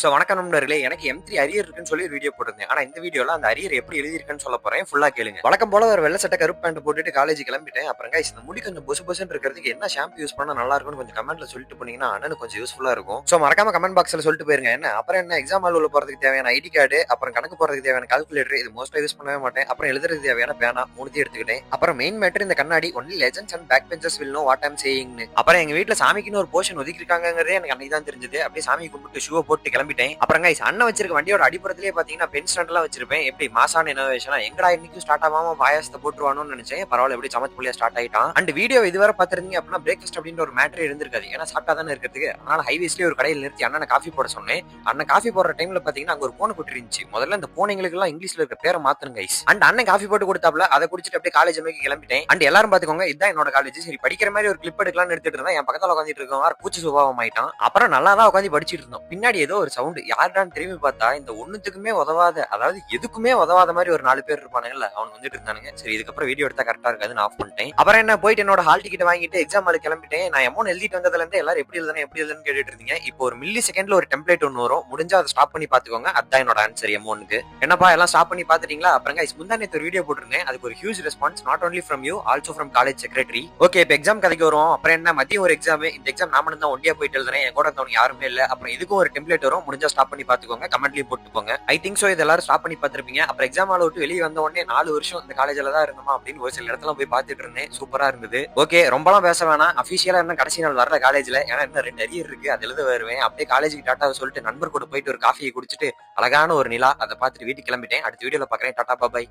So வணக்கம் நண்பர்களே, எனக்கு M3 அரியர் இருக்குன்னு சொல்லி ஒரு வீடியோ போட்டிருந்தேன். ஆனா இந்த வீடியோல அந்த அரியர் எப்படி எழுதியிருக்குன்னு சொல்ல போறேன். ஃபுல்லா கேளுங்க. வழக்கம் போல ஒரு வெள்ளை சட்டை கருப்பு பேண்ட் போட்டுட்டு காலேஜ் கிளம்பிட்டேன். அப்புறம் guys, இந்த முடி கொஞ்சம் பொசு பொசுன்னு இருக்கிறதுக்கு என்ன ஷாம்பு யூஸ் பண்ணா நல்லா இருக்கும்னு கொஞ்சம் கமெண்ட்ல சொல்லிட்டு போனீங்கன்னா அண்ணனுக்கு கொஞ்சம் யூஸ்ஃபுல்லா இருக்கும். சோ மறக்காம கமெண்ட் பாக்ஸ்ல சொல்லிட்டு போயிருங்க. அப்புறம் என்ன எக்ஸாம் ஹால் உள்ள போறதுக்கு தேவையான ஐடி கார்டு, அப்புறம் கணக்கு போறதுக்கு தேவையான கால்குலேட்டர், இது மோஸ்ட்லா யூஸ் பண்ணவே மாட்டேன். அப்புறம் எழுதுறதுக்கு தேவையான பேனா மூணுத்தையும் எடுத்துக்கிட்டேன். அப்புறம் மெயின் மேட்டர் இந்த கண்ணாடி, only legends and back benchers will know what I am சேயிங்னு. அப்புறம் எங்க வீட்ல சாமிக்குன்னு ஒரு போர்ஷன் ஒதுக்கி இருக்காங்கங்கறதே எனக்கு அன்னைக்கு தான் தெரிஞ்சது. அப்படியே சாமி கும்பிட்டு ஷூவை போட்டு கிளம்பிட்டேன். அப்புறம் guys, அண்ணன் வச்சிருக்க வண்டியோட அடிப்புறத்திலேயே பாத்தீங்கன்னா பென் ஸ்டாண்ட் எல்லாம் வச்சிருப்பேன். எப்படி மாசான இனோவேஷனா எங்கடா இன்னைக்கு ஸ்டார்ட் ஆகாம பாயாசத்தை போட்டுருவானு நினைச்சேன். பரவாயில்ல, எப்படி சமத்து புள்ளியா ஸ்டார்ட் ஆயிட்டான். அண்ட் வீடியோ இதுவரை பாத்திருந்தீங்க அப்படின்னா பிரேக்ஃபாஸ்ட் அப்படின்ற ஒரு மேட்டர் இருந்திருக்காது. ஏன்னா சாப்பிட்டா தானே இருக்கிறதுக்கு. அதனால ஹைவேஸ்லயே ஒரு கடையில் நிறுத்தி அண்ணனை காஃபி போட சொன்னேன். அண்ணன் காஃபி போடுற டைம்ல பாத்தீங்கன்னா அங்க ஒரு பூனை குட்டி இருந்துச்சு. முதல்ல இந்த பூனைங்களுக்கு எல்லாம் இங்கிலீஷ்ல இருக்க பேரை மாத்தணும் கைஸ். அண்ட் அண்ணன் காஃபி போட்டு கொடுத்தாப்ல, அதை குடிச்சிட்டு அப்படியே காலேஜ் நோக்கி கிளம்பிட்டேன். அண்ட் எல்லாரும் பாத்துக்கோங்க, இதான் என்னோட காலேஜ். சரி, படிக்கிற மாதிரி ஒரு கிளிப் எடுக்கலாம்னு எடுத்துட்டு இருந்தேன். என் பக்கத்துல உட்காந்துட்டு இருக்கவங்க பூச்சி சுபாவம் ஆயிட்டான். அப்புறம் நல்லா தான் உட்காந்து படிச்சிட்டு இருந்தோம். பின்னாடி ஏதோ ஒரு சவுண்ட், யாருடான்னு திரும்பி பார்த்தா இந்த ஒண்ணுத்துக்குமே உதவாத, அதாவது எதுக்குமே உதவாத மாதிரி ஒரு 4 பேர் இருப்பானுங்கல்ல, அவங்க வந்துட்டு இருந்தானுங்க. சரி, இதுக்கப்புறம் வீடியோ எடுத்தா கரெக்டா இருக்காதுன்னு ஆஃப் பண்ணிட்டேன். அப்புறம் என்ன போயிட்டு என்னோட ஹால் டிக்கெட் வாங்கிட்டு எக்ஸாம் ஹாலுக்கு கிளம்பிட்டேன். நான் எமௌண்ட் எழுதிட்டு வந்ததுல இருந்து எல்லாரும் எப்படி எழுதுன்னு கேட்டுட்டு இருந்தீங்க. இப்போ ஒரு மில்லி செகண்ட்ல ஒரு டெம்ப்ளேட் ஒன்று வரும். முடிஞ்சா அதை ஸ்டாப் பண்ணி பாத்துக்கோங்க. அதான் என்னோட ஆன்சர் எமௌண்ட்க்கு. என்னப்பா எல்லாம் ஸ்டாப் பண்ணி பாத்துட்டீங்களா? அப்புறம் guys, முந்தானேத்து ஒரு வீடியோ போட்டிருந்தேன். அதுக்கு ஒரு huge response, not only from you, also from college secretary. Okay, இப்போ எக்ஸாம் கதைக்கு வரும். அப்புறம் என்ன, மதியம் ஒரு எக்ஸாம். இந்த எக்ஸாம் நாம தான் ஒண்டியா போயிட்டு எழுதுறேன். என் கூட இருந்தவங்க யாருமே இல்ல. அப்புறம் இதுக்கும் ஒரு டெம்ப்ளேட் வரும். முடிஞ்சா ஸ்டாப் பண்ணி பாத்துக்கோங்க, கமெண்ட்லயும் போட்டு போங்க. ஐ திங்க் சோ இது எல்லாரும் ஸ்டாப் பண்ணி பார்த்திருப்பீங்க. அப்புறம் எக்ஸாம் ஹால் விட்டு வெளியே வந்த உடனே 4 வருஷம் இந்த காலேஜ்ல தான் இருந்தோமா அப்படின்னு ஒரு சில இடத்துல போய் பார்த்துட்டு இருந்தேன். சூப்பரா இருந்தது. ஓகே, ரொம்பலாம் பேச வேணாம். அபிஷியலா என்ன கடைசி நாள் வரல காலேஜ்ல. ஏன்னா இன்னும் 2 அரியர் இருக்கு, அது எழுத வருவேன். அப்படியே காலேஜுக்கு டாட்டா சொல்லிட்டு நண்பர் கூட போயிட்டு ஒரு காஃபியை குடிச்சிட்டு அழகான ஒரு நிலா அதை பார்த்துட்டு வீட்டுக்கு கிளம்பிட்டேன். அடுத்த வீடியோல பாக்குறேன். டாடா பாய்.